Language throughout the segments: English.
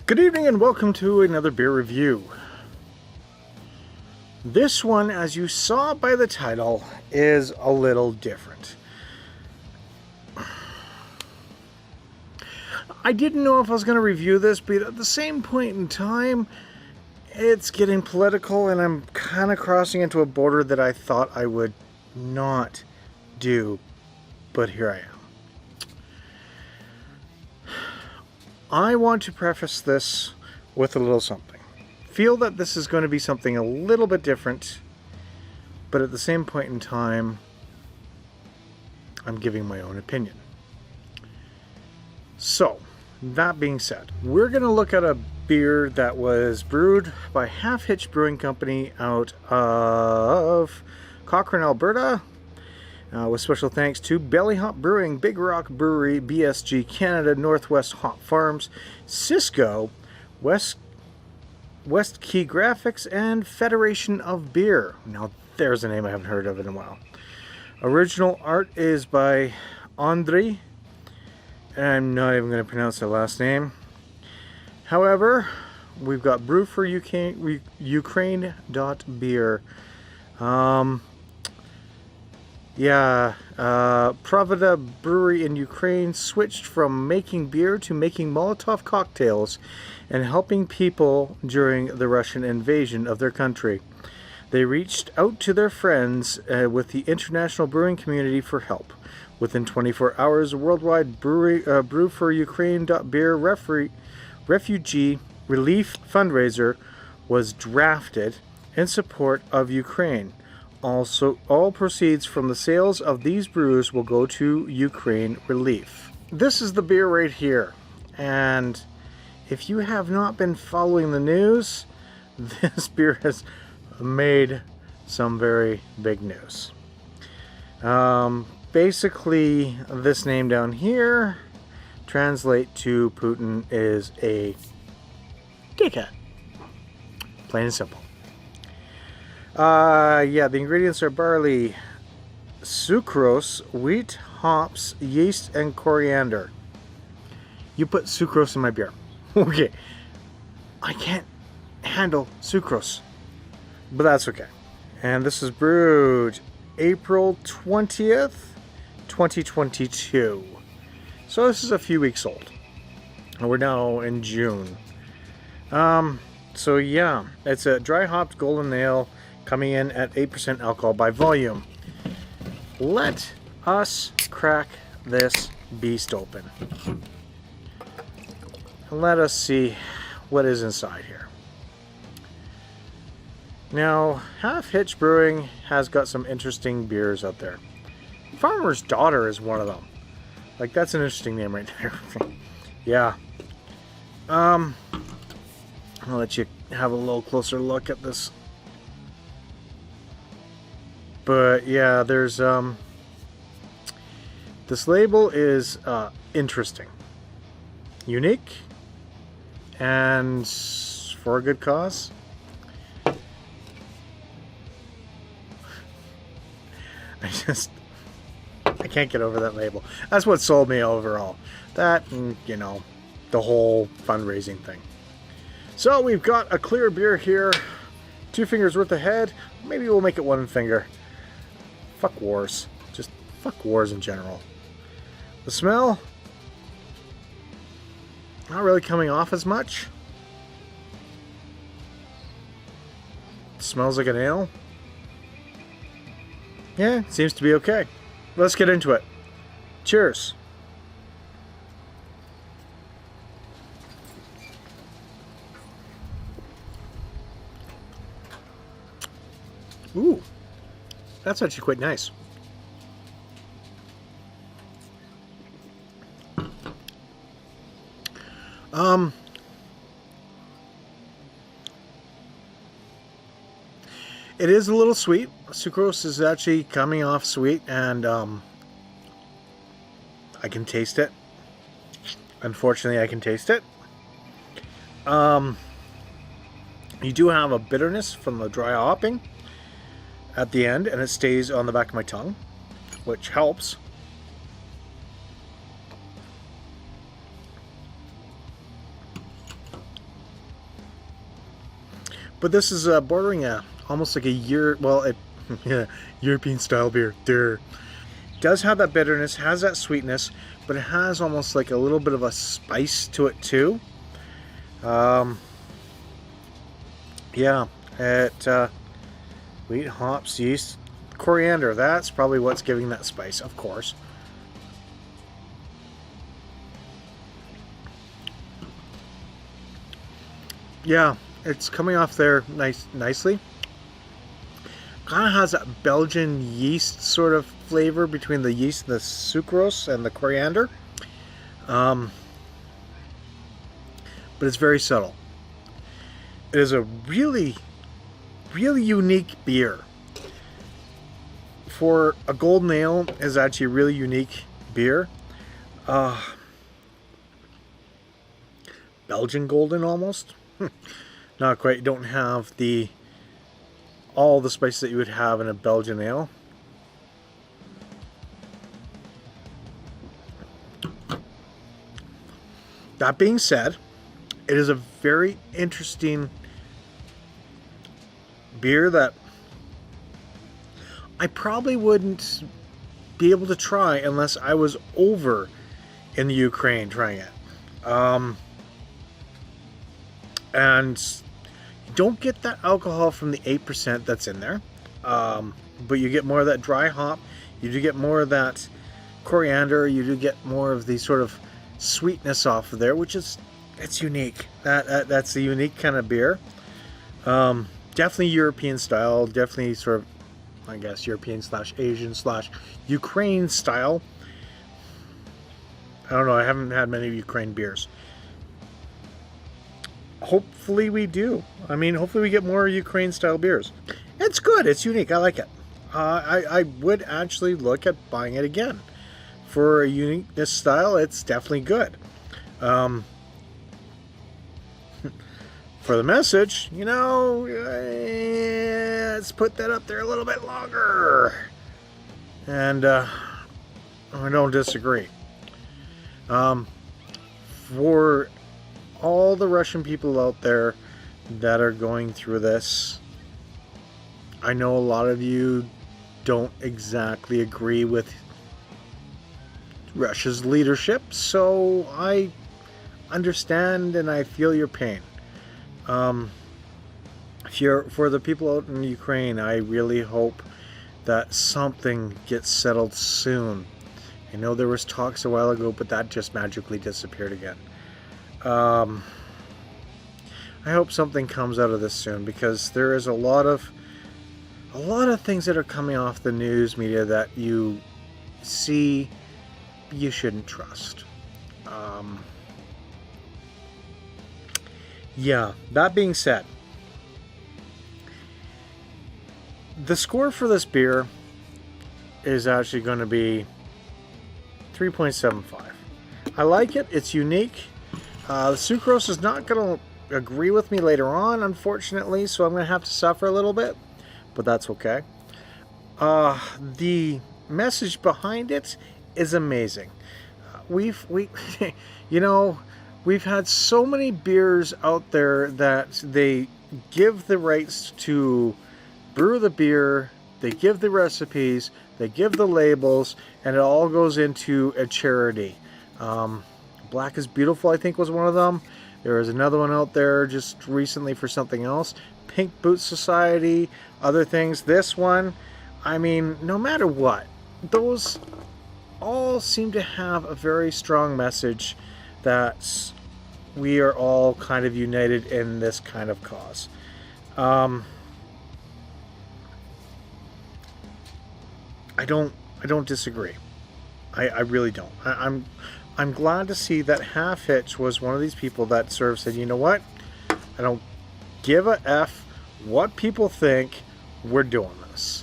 Good evening and welcome to another beer review. This one, as you saw by the title, is a little different. I didn't know if I was going to review this, but at the same point in time, it's getting political and I'm kind of crossing into a border that I thought I would not do, but here I am. I want to preface this with a little something. Feel that this is going to be something a little bit different, but at the same point in time, I'm giving my own opinion. So, that being said, we're going to look at a beer that was brewed by Hitch Brewing Company out of Cochrane, Alberta, with special thanks to Belly Hop Brewing, Big Rock Brewery, BSG Canada, Northwest Hop Farms, Cisco, West Key Graphics, and Federation of Beer. Now there's a name I haven't heard of in a while. Original art is by Andrei, and I'm not even going to pronounce the last name. However, we've got Brew for Ukraine.beer. Pravda Brewery in Ukraine switched from making beer to making Molotov cocktails and helping people during the Russian invasion of their country. They reached out to their friends with the international brewing community for help. Within 24 hours, a worldwide Brew for Ukraine.beer refugee relief fundraiser was drafted in support of Ukraine. Also, all proceeds from the sales of these brews will go to Ukraine relief. This is the beer right here, and if you have not been following the news, this beer has made some very big news. Basically, this name down here translate to Putin is a dickhead. Plain and simple. The ingredients are barley, sucrose, wheat, hops, yeast, and coriander. You put sucrose in my beer. Okay. I can't handle sucrose, but that's okay. And this is brewed April 20th, 2022. So this is a few weeks old. And we're now in June. So yeah, it's a dry hopped golden ale, coming in at 8% alcohol by volume. Let us crack this beast open. And let us see what is inside here. Now, Hitch Brewing has got some interesting beers out there. Farmer's Daughter is one of them. Like, that's an interesting name right there. Yeah. I'll let you have a little closer look at this. But yeah, there's this label is interesting, unique, and for a good cause. I can't get over that label. That's what sold me overall. That and, you know, the whole fundraising thing. So we've got a clear beer here, 2 fingers worth ahead. Maybe we'll make it 1 finger. Fuck wars. Just fuck wars in general. The smell, not really coming off as much. It smells like an ale. Yeah, seems to be okay. Let's get into it. Cheers. Ooh, that's actually quite nice. It is a little sweet. Sucrose is actually coming off sweet, and I can taste it. Unfortunately, I can taste it. You do have a bitterness from the dry hopping at the end, and it stays on the back of my tongue, which helps. But this is bordering almost like a yeah, European style beer. There does have that bitterness, has that sweetness, but it has almost like a little bit of a spice to it too. Yeah, wheat, hops, yeast, coriander. That's probably what's giving that spice, of course. Yeah, it's coming off there nicely. Kind of has that Belgian yeast sort of flavor between the yeast and the sucrose and the coriander. But it's very subtle. It is a really, really unique beer. For a golden ale, is actually a really unique beer. Belgian golden almost. Not quite. You don't have all the spices that you would have in a Belgian ale. That being said, it is a very interesting beer that I probably wouldn't be able to try unless I was over in the Ukraine trying it. And you don't get that alcohol from the 8% that's in there, but you get more of that dry hop. You do get more of that coriander. You do get more of the sort of sweetness off of there, which is, it's unique. That's a unique kind of beer. Definitely European style. Definitely sort of, I guess, European / Asian / Ukraine style. I don't know. I haven't had many Ukraine beers. Hopefully we do. I mean, hopefully we get more Ukraine style beers. It's good. It's unique. I like it. I would actually look at buying it again. For a uniqueness style, it's definitely good. For the message, let's put that up there a little bit longer. And I don't disagree. For all the Russian people out there that are going through this, I know a lot of you don't exactly agree with Russia's leadership, so I understand and I feel your pain. For the people out in Ukraine, I really hope that something gets settled soon. I know there was talks a while ago, but that just magically disappeared again. I hope something comes out of this soon, because there is a lot of things that are coming off the news media that you see you shouldn't trust. Yeah, that being said, the score for this beer is actually going to be 3.75. I like it. It's unique. The sucrose is not going to agree with me later on, unfortunately, so I'm going to have to suffer a little bit, but that's okay. The message behind it is amazing. We've had so many beers out there that they give the rights to brew the beer, they give the recipes, they give the labels, and it all goes into a charity. Black is Beautiful, I think, was one of them. There was another one out there just recently for something else. Pink Boot Society, other things. This one, I mean, no matter what, those all seem to have a very strong message that we are all kind of united in this kind of cause. I don't disagree. I really don't. I'm glad to see that Half Hitch was one of these people that sort of said, you know what? I don't give a F what people think. We're doing this.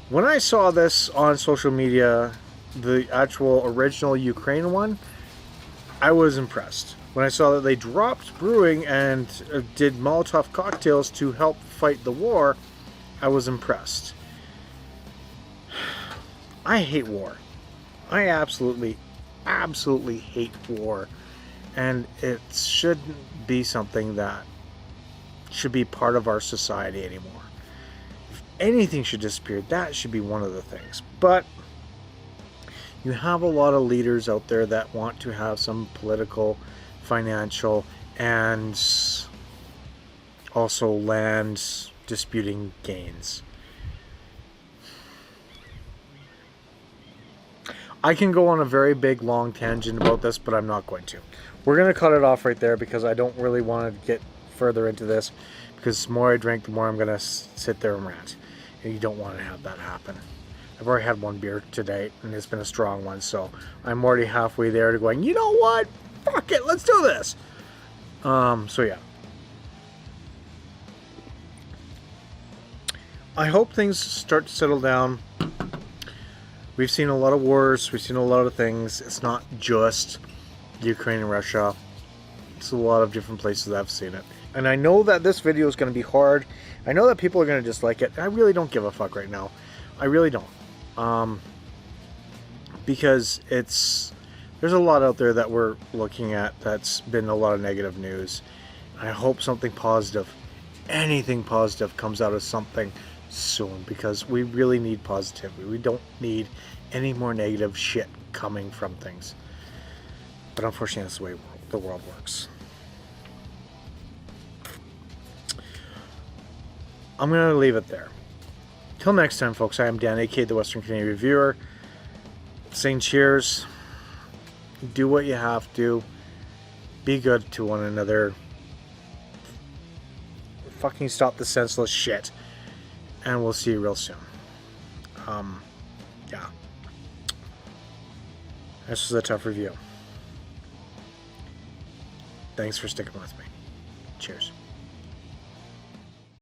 When I saw this on social media, the actual original Ukraine one, I was impressed. When I saw that they dropped brewing and did Molotov cocktails to help fight the war, I was impressed. I hate war. I absolutely hate war. And it shouldn't be something that should be part of our society anymore. If anything should disappear, that should be one of the things. But you have a lot of leaders out there that want to have some political, financial, and also land disputing gains. I can go on a very big long tangent about this, but I'm not going to. We're going to cut it off right there because I don't really want to get further into this, because the more I drink, the more I'm going to sit there and rant. And you don't want to have that happen. I've already had one beer today, and it's been a strong one, so I'm already halfway there to going, you know what? Fuck it, let's do this. So yeah. I hope things start to settle down. We've seen a lot of wars. We've seen a lot of things. It's not just Ukraine and Russia. It's a lot of different places that I've seen it. And I know that this video is going to be hard. I know that people are going to dislike it. I really don't give a fuck right now. I really don't. Because there's a lot out there that we're looking at that's been a lot of negative news. I hope something positive, anything positive comes out of something soon, because we really need positivity. We don't need any more negative shit coming from things. But unfortunately, that's the way the world works. I'm going to leave it there. Till next time, folks, I am Dan, aka the Western Canadian Reviewer, saying cheers. Do what you have to. Be good to one another. Fucking stop the senseless shit. And we'll see you real soon. Yeah. This was a tough review. Thanks for sticking with me. Cheers.